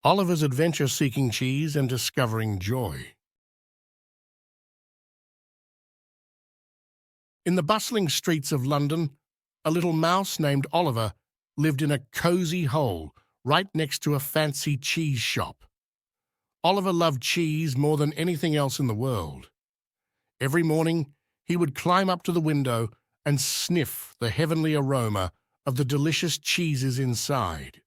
Oliver's adventure-seeking cheese and discovering joy. In the bustling streets of London, a little mouse named Oliver lived in a cosy hole right next to a fancy cheese shop. Oliver loved cheese more than anything else in the world. Every morning, he would climb up to the window and sniff the heavenly aroma of the delicious cheeses inside.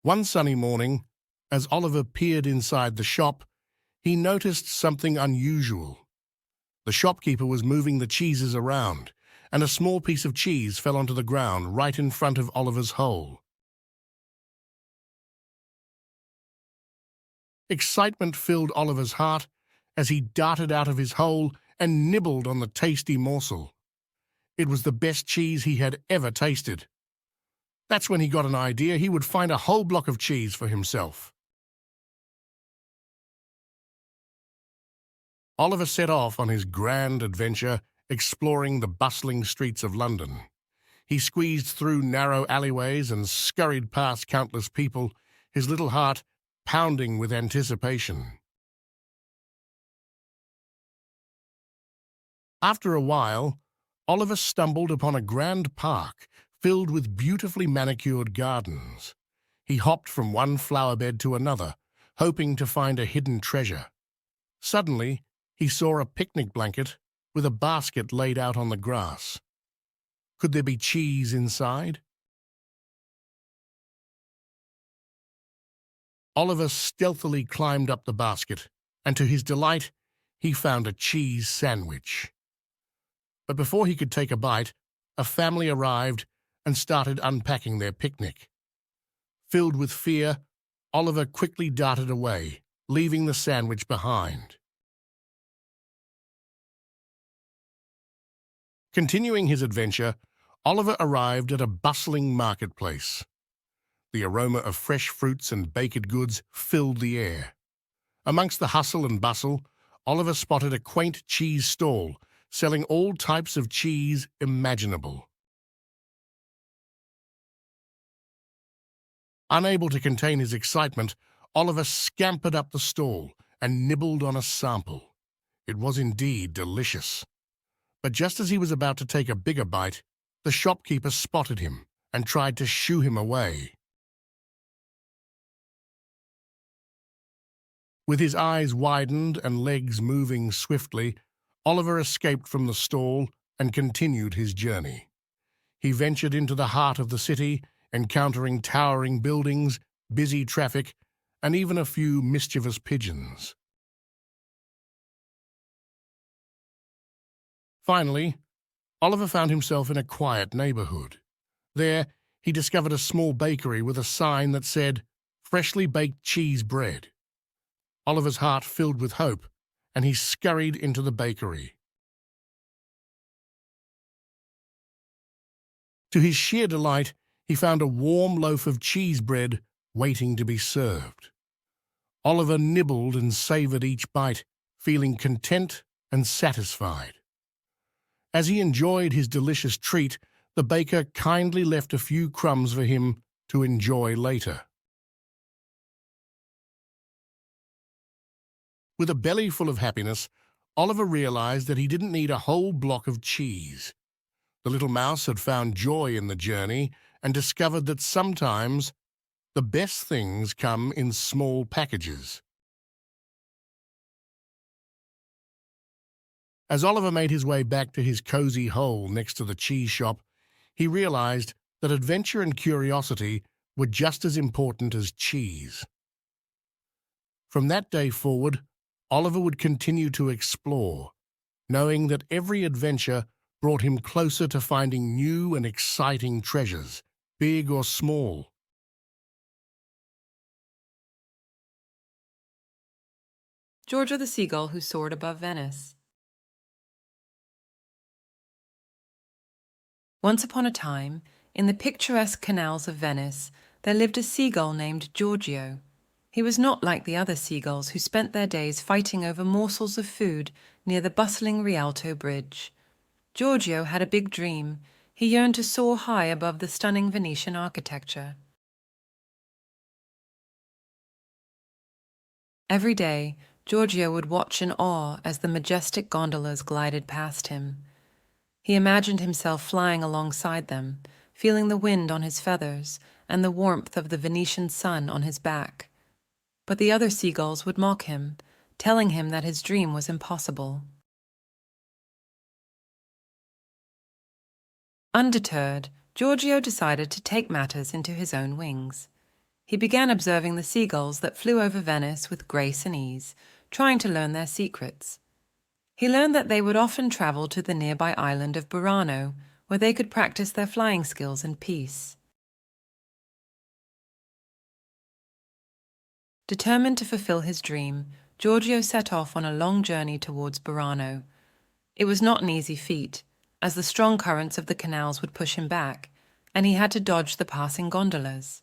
One sunny morning, as Oliver peered inside the shop, he noticed something unusual. The shopkeeper was moving the cheeses around, and a small piece of cheese fell onto the ground right in front of Oliver's hole. Excitement filled Oliver's heart as he darted out of his hole and nibbled on the tasty morsel. It was the best cheese he had ever tasted. That's when he got an idea he would find a whole block of cheese for himself. Oliver set off on his grand adventure, exploring the bustling streets of London. He squeezed through narrow alleyways and scurried past countless people, his little heart pounding with anticipation. After a while, Oliver stumbled upon a grand park filled with beautifully manicured gardens. He hopped from one flower bed to another, hoping to find a hidden treasure. Suddenly, he saw a picnic blanket with a basket laid out on the grass. Could there be cheese inside? Oliver stealthily climbed up the basket, and to his delight, he found a cheese sandwich. But before he could take a bite, a family arrived and started unpacking their picnic. Filled with fear, Oliver quickly darted away, leaving the sandwich behind. Continuing his adventure, Oliver arrived at a bustling marketplace. The aroma of fresh fruits and baked goods filled the air. Amongst the hustle and bustle, Oliver spotted a quaint cheese stall selling all types of cheese imaginable. Unable to contain his excitement, Oliver scampered up the stall and nibbled on a sample. It was indeed delicious. But just as he was about to take a bigger bite, the shopkeeper spotted him and tried to shoo him away. With his eyes widened and legs moving swiftly, Oliver escaped from the stall and continued his journey. He ventured into the heart of the city, encountering towering buildings, busy traffic, and even a few mischievous pigeons. Finally, Oliver found himself in a quiet neighborhood. There, he discovered a small bakery with a sign that said, "Freshly baked cheese bread." Oliver's heart filled with hope, and he scurried into the bakery. To his sheer delight, he found a warm loaf of cheese bread waiting to be served. Oliver nibbled and savored each bite, feeling content and satisfied. As he enjoyed his delicious treat, the baker kindly left a few crumbs for him to enjoy later. With a belly full of happiness, Oliver realized that he didn't need a whole block of cheese. The little mouse had found joy in the journey and discovered that sometimes the best things come in small packages. As Oliver made his way back to his cozy hole next to the cheese shop, he realized that adventure and curiosity were just as important as cheese. From that day forward, Oliver would continue to explore, knowing that every adventure brought him closer to finding new and exciting treasures, big or small. Giorgio the Seagull Who Soared Above Venice. Once upon a time, in the picturesque canals of Venice, there lived a seagull named Giorgio. He was not like the other seagulls who spent their days fighting over morsels of food near the bustling Rialto Bridge. Giorgio had a big dream. he yearned to soar high above the stunning Venetian architecture. Every day, Giorgio would watch in awe as the majestic gondolas glided past him. He imagined himself flying alongside them, feeling the wind on his feathers and the warmth of the Venetian sun on his back. But the other seagulls would mock him, telling him that his dream was impossible. Undeterred, Giorgio decided to take matters into his own wings. He began observing the seagulls that flew over Venice with grace and ease, trying to learn their secrets. He learned that they would often travel to the nearby island of Burano, where they could practice their flying skills in peace. Determined to fulfill his dream, Giorgio set off on a long journey towards Burano. It was not an easy feat, as the strong currents of the canals would push him back, and he had to dodge the passing gondolas.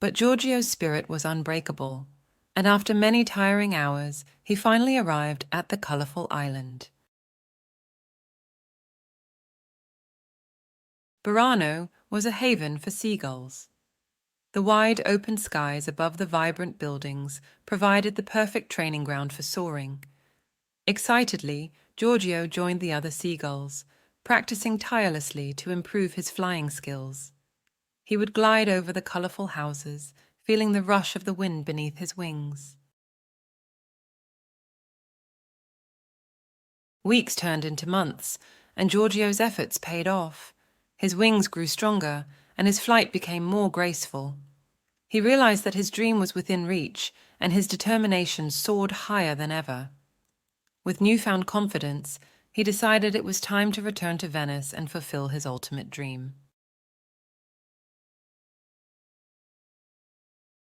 But Giorgio's spirit was unbreakable, and after many tiring hours, he finally arrived at the colourful island. Burano was a haven for seagulls. The wide, open skies above the vibrant buildings provided the perfect training ground for soaring. Excitedly, Giorgio joined the other seagulls, practicing tirelessly to improve his flying skills. He would glide over the colourful houses, feeling the rush of the wind beneath his wings. Weeks turned into months, and Giorgio's efforts paid off. His wings grew stronger, and his flight became more graceful. He realized that his dream was within reach, and his determination soared higher than ever. With newfound confidence, he decided it was time to return to Venice and fulfill his ultimate dream.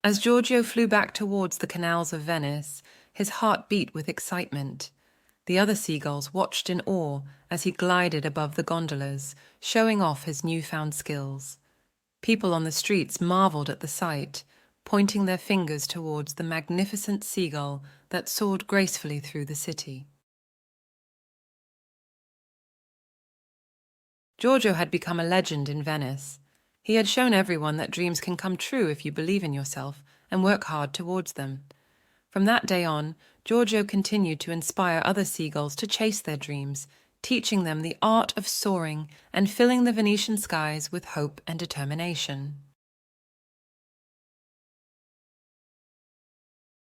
As Giorgio flew back towards the canals of Venice, his heart beat with excitement. The other seagulls watched in awe as he glided above the gondolas, showing off his newfound skills. People on the streets marveled at the sight, pointing their fingers towards the magnificent seagull that soared gracefully through the city. Giorgio had become a legend in Venice. He had shown everyone that dreams can come true if you believe in yourself and work hard towards them. From that day on, Giorgio continued to inspire other seagulls to chase their dreams, teaching them the art of soaring and filling the Venetian skies with hope and determination.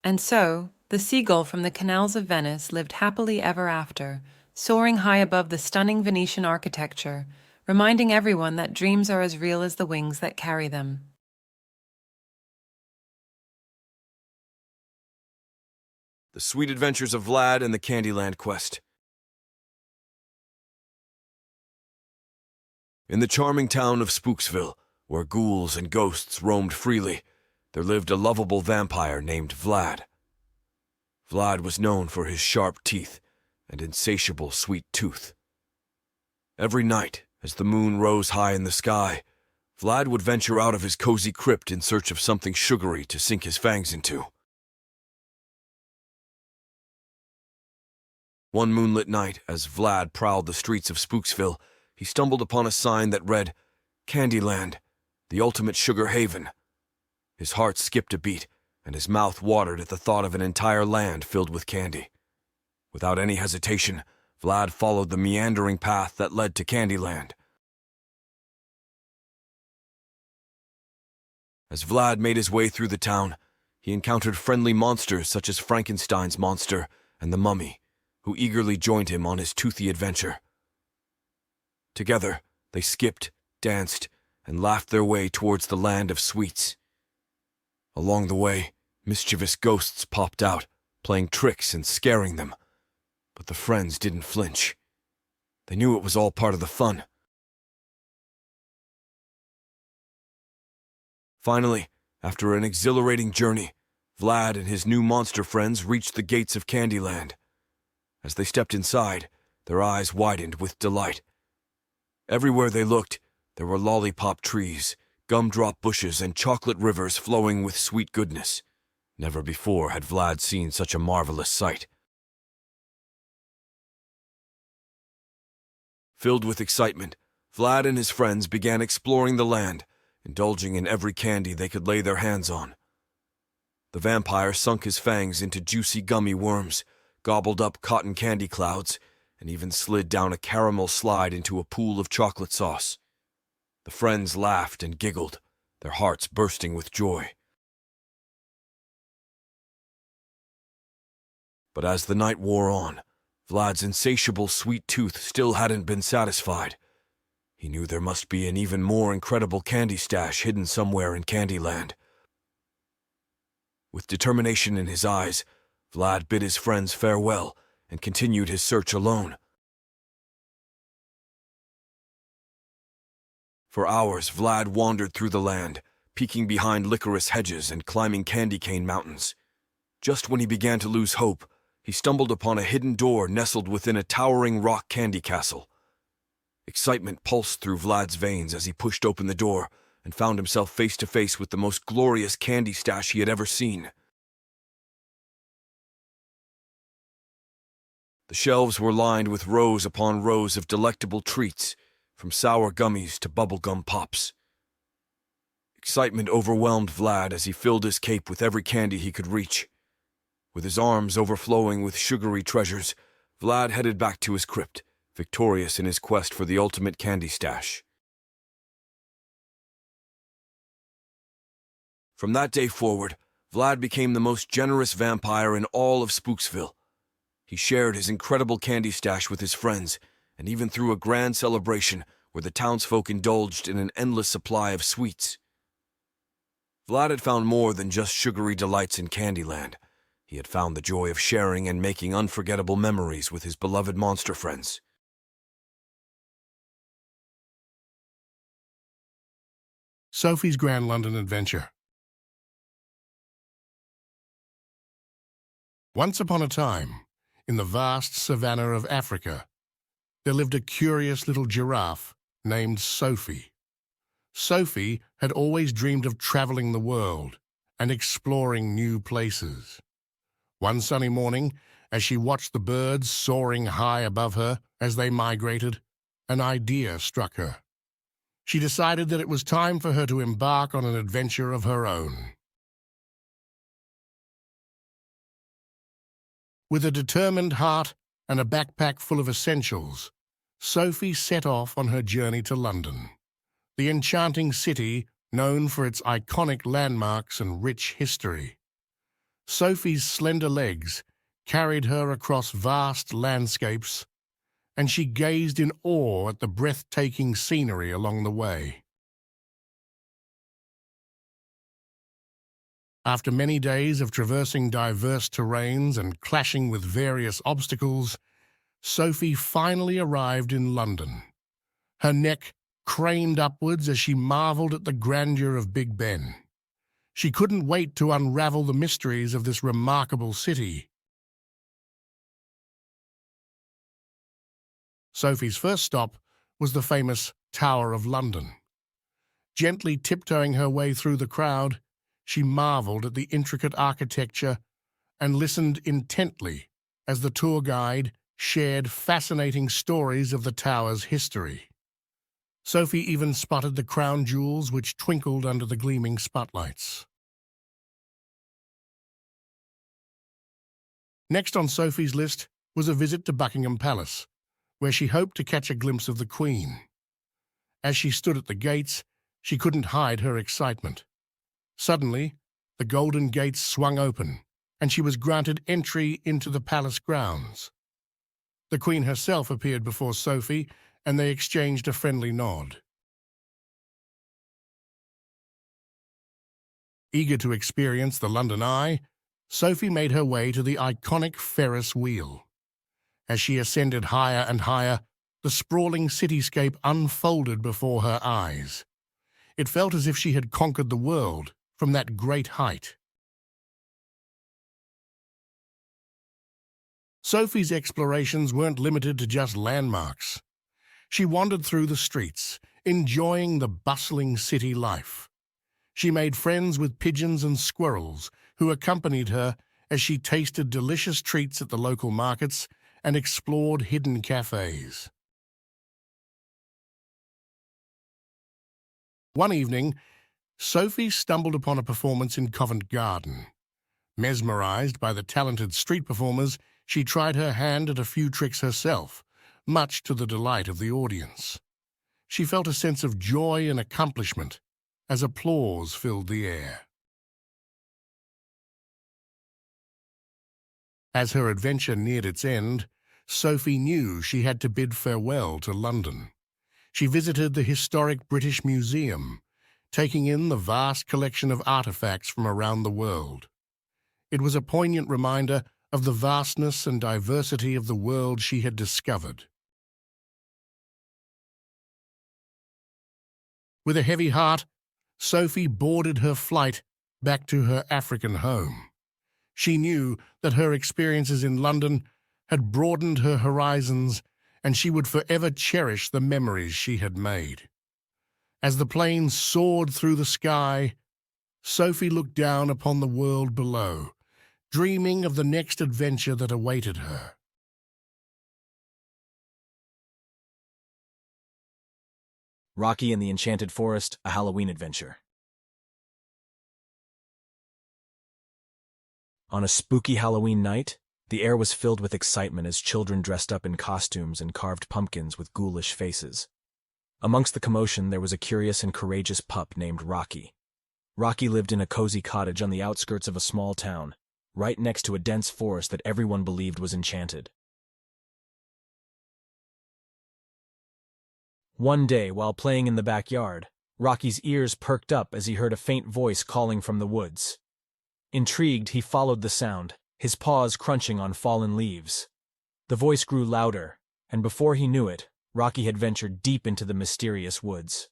And so, the seagull from the canals of Venice lived happily ever after, soaring high above the stunning Venetian architecture, reminding everyone that dreams are as real as the wings that carry them. The Sweet Adventures of Vlad and the Candyland Quest. In the charming town of Spooksville, where ghouls and ghosts roamed freely, there lived a lovable vampire named Vlad. Vlad was known for his sharp teeth and insatiable sweet tooth. Every night, as the moon rose high in the sky, Vlad would venture out of his cozy crypt in search of something sugary to sink his fangs into. One moonlit night, as Vlad prowled the streets of Spooksville, he stumbled upon a sign that read, "Candyland, the ultimate sugar haven." His heart skipped a beat, and his mouth watered at the thought of an entire land filled with candy. Without any hesitation, Vlad followed the meandering path that led to Candyland. As Vlad made his way through the town, he encountered friendly monsters such as Frankenstein's monster and the mummy, who eagerly joined him on his toothy adventure. Together, they skipped, danced, and laughed their way towards the land of sweets. Along the way, mischievous ghosts popped out, playing tricks and scaring them. But the friends didn't flinch. They knew it was all part of the fun. Finally, after an exhilarating journey, Vlad and his new monster friends reached the gates of Candyland. As they stepped inside, their eyes widened with delight. Everywhere they looked, there were lollipop trees, gumdrop bushes, and chocolate rivers flowing with sweet goodness. Never before had Vlad seen such a marvelous sight. Filled with excitement, Vlad and his friends began exploring the land, indulging in every candy they could lay their hands on. The vampire sunk his fangs into juicy gummy worms, gobbled up cotton candy clouds, and even slid down a caramel slide into a pool of chocolate sauce. The friends laughed and giggled, their hearts bursting with joy. But as the night wore on, Vlad's insatiable sweet tooth still hadn't been satisfied. He knew there must be an even more incredible candy stash hidden somewhere in Candyland. With determination in his eyes, Vlad bid his friends farewell and continued his search alone. For hours, Vlad wandered through the land, peeking behind licorice hedges and climbing candy cane mountains. Just when he began to lose hope, he stumbled upon a hidden door nestled within a towering rock candy castle. Excitement pulsed through Vlad's veins as he pushed open the door and found himself face to face with the most glorious candy stash he had ever seen. The shelves were lined with rows upon rows of delectable treats, from sour gummies to bubblegum pops. Excitement overwhelmed Vlad as he filled his cape with every candy he could reach. With his arms overflowing with sugary treasures, Vlad headed back to his crypt, victorious in his quest for the ultimate candy stash. From that day forward, Vlad became the most generous vampire in all of Spooksville. He shared his incredible candy stash with his friends, and even threw a grand celebration where the townsfolk indulged in an endless supply of sweets. Vlad had found more than just sugary delights in Candyland. He had found the joy of sharing and making unforgettable memories with his beloved monster friends. Sophie's Grand London Adventure. Once upon a time, in the vast savannah of Africa, there lived a curious little giraffe named Sophie. Sophie had always dreamed of traveling the world and exploring new places. One sunny morning, as she watched the birds soaring high above her as they migrated, an idea struck her. She decided that it was time for her to embark on an adventure of her own. With a determined heart and a backpack full of essentials, Sophie set off on her journey to London, the enchanting city known for its iconic landmarks and rich history. Sophie's slender legs carried her across vast landscapes, and she gazed in awe at the breathtaking scenery along the way. After many days of traversing diverse terrains and clashing with various obstacles, Sophie finally arrived in London. Her neck craned upwards as she marveled at the grandeur of Big Ben. She couldn't wait to unravel the mysteries of this remarkable city. Sophie's first stop was the famous Tower of London. Gently tiptoeing her way through the crowd, she marveled at the intricate architecture and listened intently as the tour guide shared fascinating stories of the tower's history. Sophie even spotted the crown jewels which twinkled under the gleaming spotlights. Next on Sophie's list was a visit to Buckingham Palace, where she hoped to catch a glimpse of the Queen. As she stood at the gates, she couldn't hide her excitement. Suddenly, the golden gates swung open, and she was granted entry into the palace grounds. The Queen herself appeared before Sophie, and they exchanged a friendly nod. Eager to experience the London Eye, Sophie made her way to the iconic Ferris wheel. As she ascended higher and higher, the sprawling cityscape unfolded before her eyes. It felt as if she had conquered the world from that great height. Sophie's explorations weren't limited to just landmarks. She wandered through the streets, enjoying the bustling city life. She made friends with pigeons and squirrels who accompanied her as she tasted delicious treats at the local markets and explored hidden cafes. One evening, Sophie stumbled upon a performance in Covent Garden. Mesmerized by the talented street performers, she tried her hand at a few tricks herself, much to the delight of the audience. She felt a sense of joy and accomplishment as applause filled the air. As her adventure neared its end, Sophie knew she had to bid farewell to London. She visited the historic British Museum, taking in the vast collection of artifacts from around the world. It was a poignant reminder of the vastness and diversity of the world she had discovered. With a heavy heart, Sophie boarded her flight back to her African home. She knew that her experiences in London had broadened her horizons, and she would forever cherish the memories she had made. As the plane soared through the sky, Sophie looked down upon the world below, dreaming of the next adventure that awaited her. Rocky and the Enchanted Forest, a Halloween adventure. On a spooky Halloween night, the air was filled with excitement as children dressed up in costumes and carved pumpkins with ghoulish faces. Amongst the commotion, there was a curious and courageous pup named Rocky. Rocky lived in a cozy cottage on the outskirts of a small town, right next to a dense forest that everyone believed was enchanted. One day, while playing in the backyard, Rocky's ears perked up as he heard a faint voice calling from the woods. Intrigued, he followed the sound, his paws crunching on fallen leaves. The voice grew louder, and before he knew it, Rocky had ventured deep into the mysterious woods.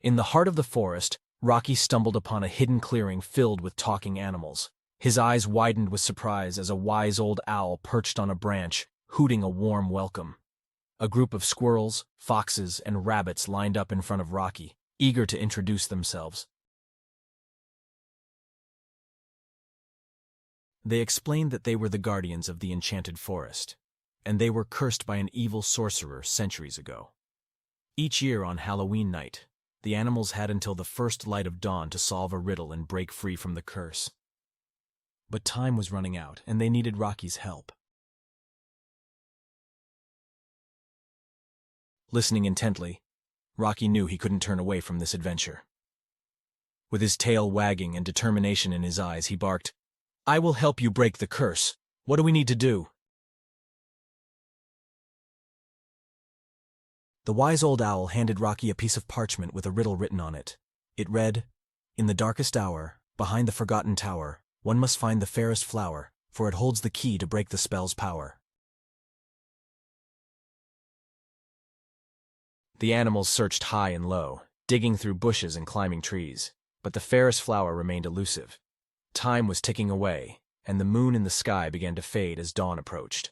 In the heart of the forest, Rocky stumbled upon a hidden clearing filled with talking animals. His eyes widened with surprise as a wise old owl perched on a branch, hooting a warm welcome. A group of squirrels, foxes, and rabbits lined up in front of Rocky, eager to introduce themselves. They explained that they were the guardians of the Enchanted Forest, and they were cursed by an evil sorcerer centuries ago. Each year on Halloween night, the animals had until the first light of dawn to solve a riddle and break free from the curse. But time was running out, and they needed Rocky's help. Listening intently, Rocky knew he couldn't turn away from this adventure. With his tail wagging and determination in his eyes, he barked, "I will help you break the curse. What do we need to do?" The wise old owl handed Rocky a piece of parchment with a riddle written on it. It read, "In the darkest hour, behind the forgotten tower, one must find the fairest flower, for it holds the key to break the spell's power." The animals searched high and low, digging through bushes and climbing trees, but the fairest flower remained elusive. Time was ticking away, and the moon in the sky began to fade as dawn approached.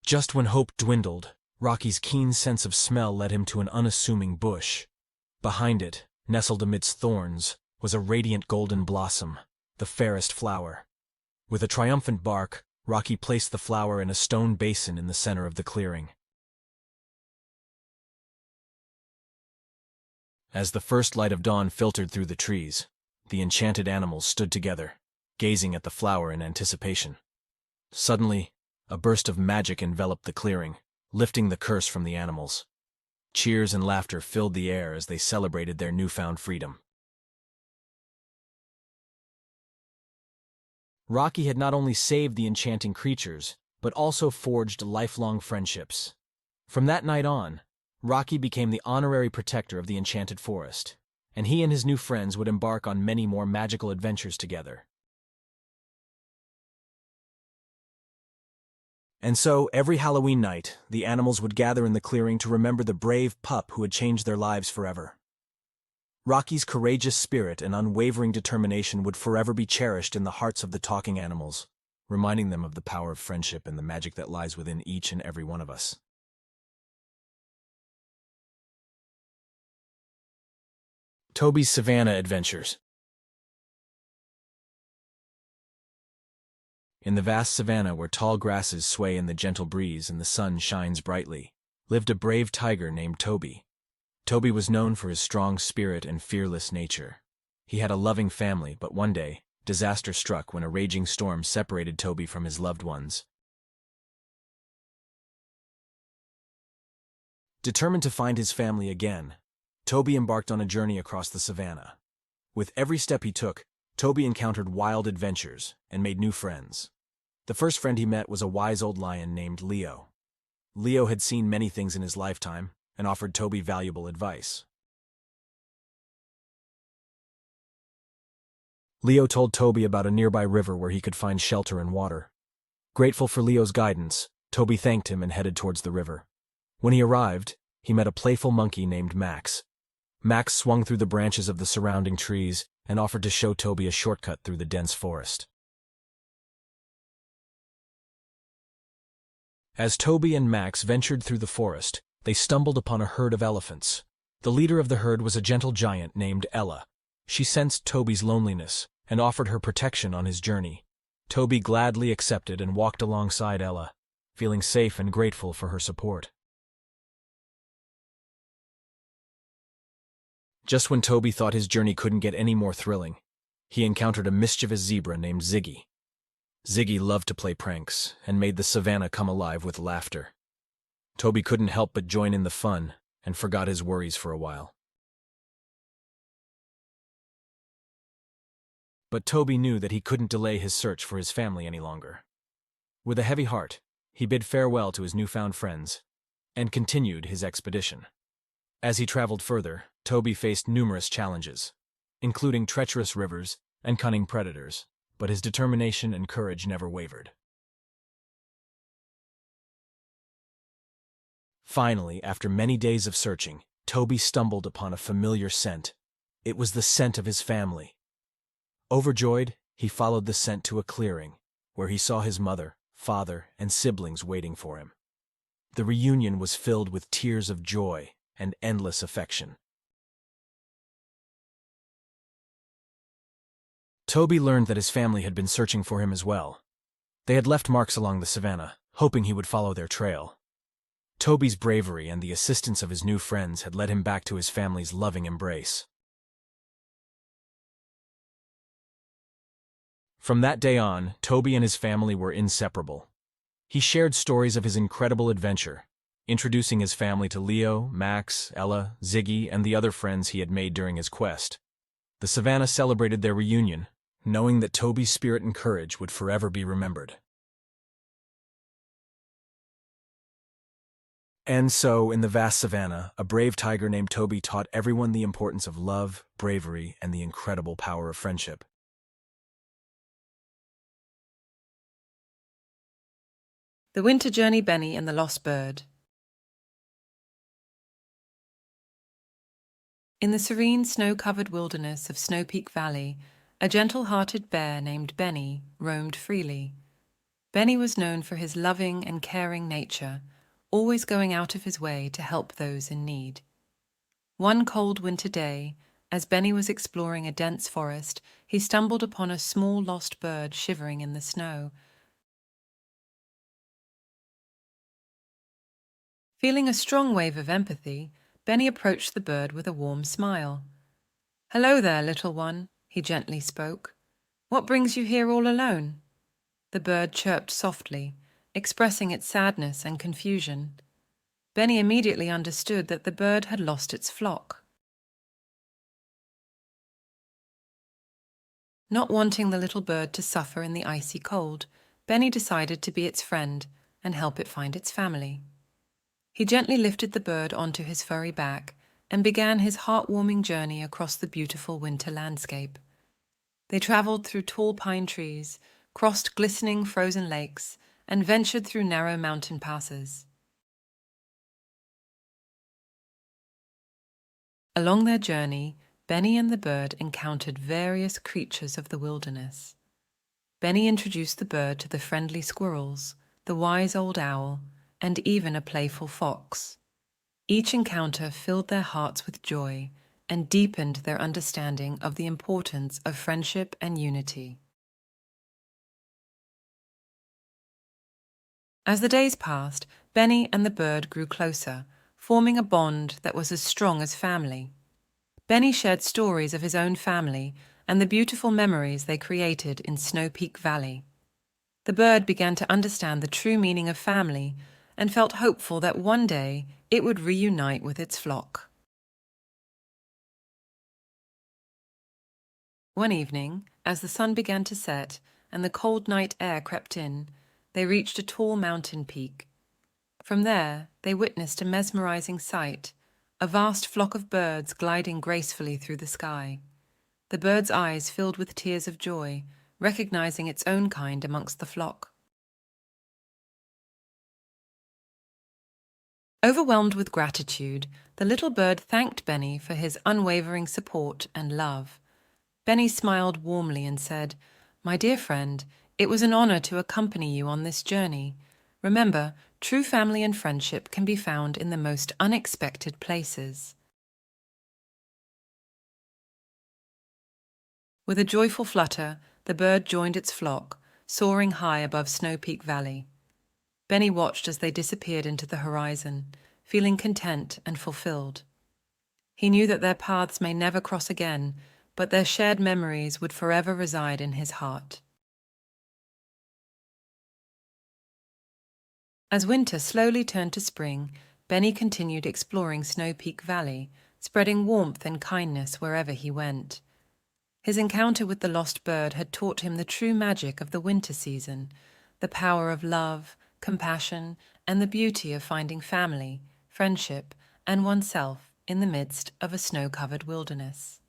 Just when hope dwindled, Rocky's keen sense of smell led him to an unassuming bush. Behind it, nestled amidst thorns, was a radiant golden blossom, the fairest flower. With a triumphant bark, Rocky placed the flower in a stone basin in the center of the clearing. As the first light of dawn filtered through the trees, the enchanted animals stood together, gazing at the flower in anticipation. Suddenly, a burst of magic enveloped the clearing, lifting the curse from the animals. Cheers and laughter filled the air as they celebrated their newfound freedom. Rocky had not only saved the enchanting creatures, but also forged lifelong friendships. From that night on, Rocky became the honorary protector of the Enchanted Forest, and he and his new friends would embark on many more magical adventures together. And so, every Halloween night, the animals would gather in the clearing to remember the brave pup who had changed their lives forever. Rocky's courageous spirit and unwavering determination would forever be cherished in the hearts of the talking animals, reminding them of the power of friendship and the magic that lies within each and every one of us. Toby's Savannah Adventures. In the vast savanna where tall grasses sway in the gentle breeze and the sun shines brightly, lived a brave tiger named Toby. Toby was known for his strong spirit and fearless nature. He had a loving family, but one day, disaster struck when a raging storm separated Toby from his loved ones. Determined to find his family again, Toby embarked on a journey across the savannah. With every step he took, Toby encountered wild adventures and made new friends. The first friend he met was a wise old lion named Leo. Leo had seen many things in his lifetime and offered Toby valuable advice. Leo told Toby about a nearby river where he could find shelter and water. Grateful for Leo's guidance, Toby thanked him and headed towards the river. When he arrived, he met a playful monkey named Max. Max swung through the branches of the surrounding trees and offered to show Toby a shortcut through the dense forest. As Toby and Max ventured through the forest, they stumbled upon a herd of elephants. The leader of the herd was a gentle giant named Ella. She sensed Toby's loneliness and offered her protection on his journey. Toby gladly accepted and walked alongside Ella, feeling safe and grateful for her support. Just when Toby thought his journey couldn't get any more thrilling, he encountered a mischievous zebra named Ziggy. Ziggy loved to play pranks and made the savannah come alive with laughter. Toby couldn't help but join in the fun and forgot his worries for a while. But Toby knew that he couldn't delay his search for his family any longer. With a heavy heart, he bid farewell to his newfound friends and continued his expedition. As he traveled further, Toby faced numerous challenges, including treacherous rivers and cunning predators, but his determination and courage never wavered. Finally, after many days of searching, Toby stumbled upon a familiar scent. It was the scent of his family. Overjoyed, he followed the scent to a clearing, where he saw his mother, father, and siblings waiting for him. The reunion was filled with tears of joy and endless affection. Toby learned that his family had been searching for him as well. They had left marks along the savannah, hoping he would follow their trail. Toby's bravery and the assistance of his new friends had led him back to his family's loving embrace. From that day on, Toby and his family were inseparable. He shared stories of his incredible adventure, introducing his family to Leo, Max, Ella, Ziggy, and the other friends he had made during his quest. The savannah celebrated their reunion, knowing that Toby's spirit and courage would forever be remembered. And so, in the vast savannah, a brave tiger named Toby taught everyone the importance of love, bravery, and the incredible power of friendship. The Winter Journey Benny and the Lost Bird. In the serene snow-covered wilderness of Snow Peak Valley, a gentle-hearted bear named Benny roamed freely. Benny was known for his loving and caring nature, always going out of his way to help those in need. One cold winter day, as Benny was exploring a dense forest, he stumbled upon a small lost bird shivering in the snow. Feeling a strong wave of empathy, Benny approached the bird with a warm smile. "Hello there, little one," he gently spoke. "What brings you here all alone?" The bird chirped softly, expressing its sadness and confusion. Benny immediately understood that the bird had lost its flock. Not wanting the little bird to suffer in the icy cold, Benny decided to be its friend and help it find its family. He gently lifted the bird onto his furry back and began his heartwarming journey across the beautiful winter landscape. They traveled through tall pine trees, crossed glistening frozen lakes, and ventured through narrow mountain passes. Along their journey, Benny and the bird encountered various creatures of the wilderness. Benny introduced the bird to the friendly squirrels, the wise old owl, and even a playful fox. Each encounter filled their hearts with joy and deepened their understanding of the importance of friendship and unity. As the days passed, Benny and the bird grew closer, forming a bond that was as strong as family. Benny shared stories of his own family and the beautiful memories they created in Snow Peak Valley. The bird began to understand the true meaning of family and felt hopeful that one day it would reunite with its flock. One evening, as the sun began to set and the cold night air crept in, they reached a tall mountain peak. From there, they witnessed a mesmerizing sight, a vast flock of birds gliding gracefully through the sky. The bird's eyes filled with tears of joy, recognizing its own kind amongst the flock. Overwhelmed with gratitude, the little bird thanked Benny for his unwavering support and love. Benny smiled warmly and said, "My dear friend, it was an honor to accompany you on this journey. Remember, true family and friendship can be found in the most unexpected places." With a joyful flutter, the bird joined its flock, soaring high above Snow Peak Valley. Benny watched as they disappeared into the horizon, feeling content and fulfilled. He knew that their paths may never cross again, but their shared memories would forever reside in his heart. As winter slowly turned to spring, Benny continued exploring Snow Peak Valley, spreading warmth and kindness wherever he went. His encounter with the lost bird had taught him the true magic of the winter season, the power of love, compassion, and the beauty of finding family, friendship, and oneself in the midst of a snow-covered wilderness.